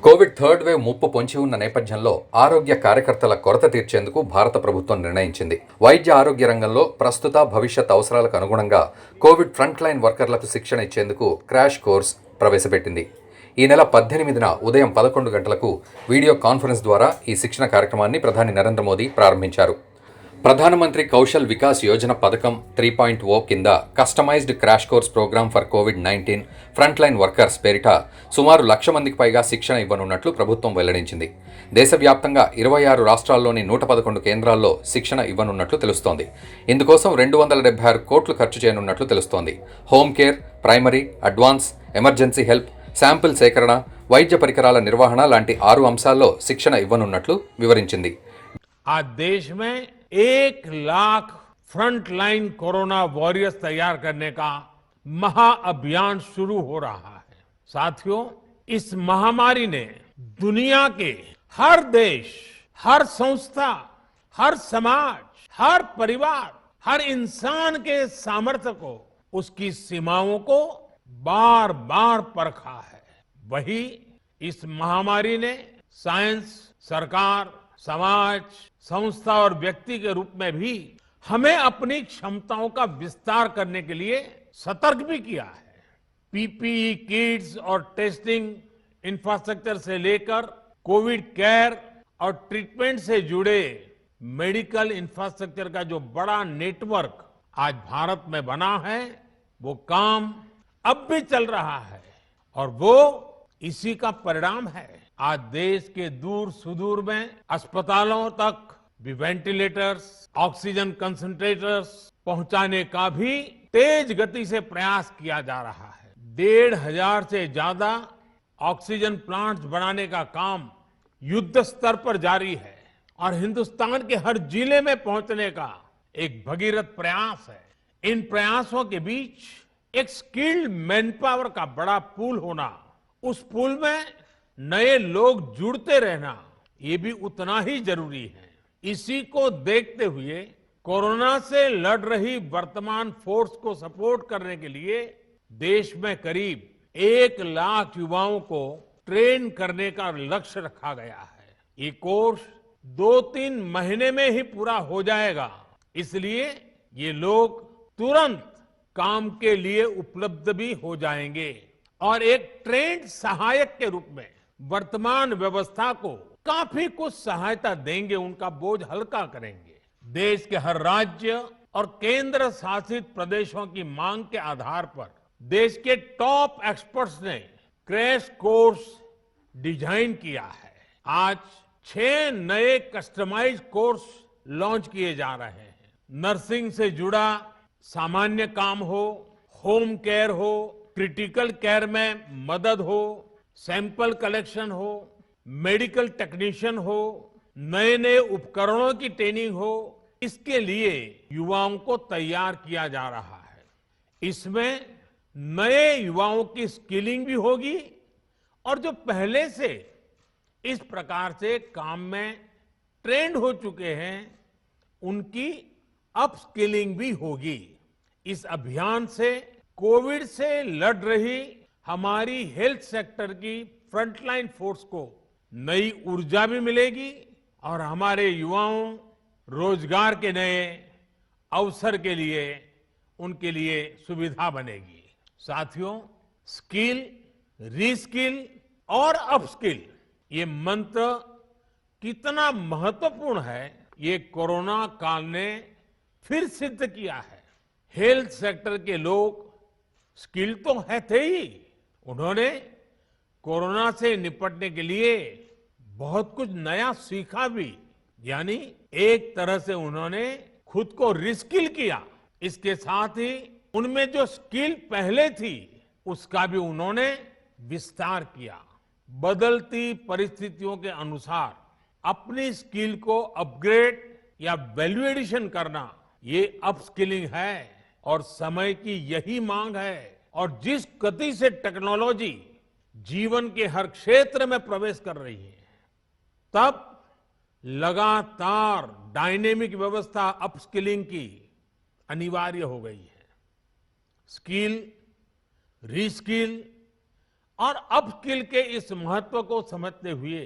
Covid third wave ముప్పు పొంచి ఉన్న నేపథ్యంలో ఆరోగ్య కార్యకర్తల కొరత తీర్చేందుకు భారత ప్రభుత్వం నిర్ణయించింది. వైద్య ఆరోగ్య రంగంలో ప్రస్తుత భవిష్యత్ అవసరాలకు అనుగుణంగా కోవిడ్ ఫ్రంట్ లైన్ వర్కర్లకు శిక్షణ ఇచ్చేందుకు క్రాష్ కోర్స్ ప్రవేశపెట్టింది. ఈ నెల 18న ఉదయం 11 గంటలకు వీడియో కాన్ఫరెన్స్ ద్వారా ఈ శిక్షణ కార్యక్రమాన్ని ప్రధాని నరేంద్ర మోదీ ప్రారంభించారు. ప్రధానమంత్రి కౌశల్ వికాస్ యోజన పథకం 3.0 కింద customised crash course programme for కోవిడ్-19 ఫ్రంట్ లైన్ వర్కర్స్ పేరిట సుమారు 1,00,000 మందికి పైగా శిక్షణ ఇవ్వనున్నట్లు ప్రభుత్వం వెల్లడించింది. దేశవ్యాప్తంగా 26 రాష్ట్రాల్లోని 111 కేంద్రాల్లో శిక్షణ ఇవ్వనున్నట్లు తెలుస్తోంది. ఇందుకోసం 276 కోట్లు ఖర్చు చేయనున్నట్లు తెలుస్తోంది. Home care, primary, advance, emergency help, sample సేకరణ, వైద్య పరికరాల నిర్వహణ లాంటి 6 అంశాల్లో శిక్షణ ఇవ్వనున్నట్లు వివరించింది. आज देश में 1,00,000 फ्रंट लाइन कोरोना वॉरियर्स तैयार करने का महाअभियान शुरू हो रहा है। साथियों, इस महामारी ने दुनिया के हर देश, हर संस्था, हर समाज, हर परिवार, हर इंसान के सामर्थ्य को, उसकी सीमाओं को बार बार परखा है। वही इस महामारी ने साइंस, सरकार, समाज, संस्था और व्यक्ति के रूप में भी हमें अपनी क्षमताओं का विस्तार करने के लिए सतर्क भी किया है। पीपीई किट्स और टेस्टिंग इंफ्रास्ट्रक्चर से लेकर कोविड केयर और ट्रीटमेंट से जुड़े मेडिकल इंफ्रास्ट्रक्चर का जो बड़ा नेटवर्क आज भारत में बना है, वो काम अब भी चल रहा है और वो इसी का परिणाम है। आज देश के दूर सुदूर में अस्पतालों तक भी वेंटिलेटर्स, ऑक्सीजन कंसंट्रेटर्स पहुंचाने का भी तेज गति से प्रयास किया जा रहा है। 1,500 से ज्यादा ऑक्सीजन प्लांट्स बनाने का काम युद्ध स्तर पर जारी है और हिंदुस्तान के हर जिले में पहुंचने का एक भगीरथ प्रयास है। इन प्रयासों के बीच एक स्किल्ड मैन पावर का बड़ा पूल होना, उस पूल में नए लोग जुड़ते रहना, ये भी उतना ही जरूरी है। इसी को देखते हुए कोरोना से लड़ रही वर्तमान फोर्स को सपोर्ट करने के लिए देश में करीब 1,00,000 युवाओं को ट्रेन करने का लक्ष्य रखा गया है। ये कोर्स 2-3 महीने में ही पूरा हो जाएगा, इसलिए ये लोग तुरंत काम के लिए उपलब्ध भी हो जाएंगे और एक ट्रेंड सहायक के रूप में वर्तमान व्यवस्था को काफी कुछ सहायता देंगे, उनका बोझ हल्का करेंगे। देश के हर राज्य और केंद्र शासित प्रदेशों की मांग के आधार पर देश के टॉप एक्सपर्ट्स ने क्रैश कोर्स डिजाइन किया है। आज 6 नए कस्टमाइज्ड कोर्स लॉन्च किए जा रहे हैं। नर्सिंग से जुड़ा सामान्य काम हो, होम केयर हो, क्रिटिकल केयर में मदद हो, सैंपल कलेक्शन हो, मेडिकल टेक्नीशियन हो, नए नए उपकरणों की ट्रेनिंग हो, इसके लिए युवाओं को तैयार किया जा रहा है। इसमें नए युवाओं की स्किलिंग भी होगी और जो पहले से इस प्रकार से काम में ट्रेंड हो चुके हैं, उनकी अपस्किलिंग भी होगी। इस अभियान से कोविड से लड़ रही हमारी हेल्थ सेक्टर की फ्रंटलाइन फोर्स को नई ऊर्जा भी मिलेगी और हमारे युवाओं रोजगार के नए अवसर के लिए उनके लिए सुविधा बनेगी। साथियों, स्किल, रीस्किल और अपस्किल, ये मंत्र कितना महत्वपूर्ण है, ये कोरोना काल ने फिर सिद्ध किया है। हेल्थ सेक्टर के लोग स्किल तो है थे ही, उन्होंने कोरोना से निपटने के लिए बहुत कुछ नया सीखा भी, यानी एक तरह से उन्होंने खुद को रिस्किल किया। इसके साथ ही उनमें जो स्किल पहले थी, उसका भी उन्होंने विस्तार किया। बदलती परिस्थितियों के अनुसार अपनी स्किल को अपग्रेड या वैल्यू एडिशन करना, ये अपस्किलिंग है और समय की यही मांग है। और जिस गति से टेक्नोलॉजी जीवन के हर क्षेत्र में प्रवेश कर रही है, तब लगातार डायनेमिक व्यवस्था अपस्किलिंग की अनिवार्य हो गई है। स्किल, रीस्किल और अपस्किल के इस महत्व को समझते हुए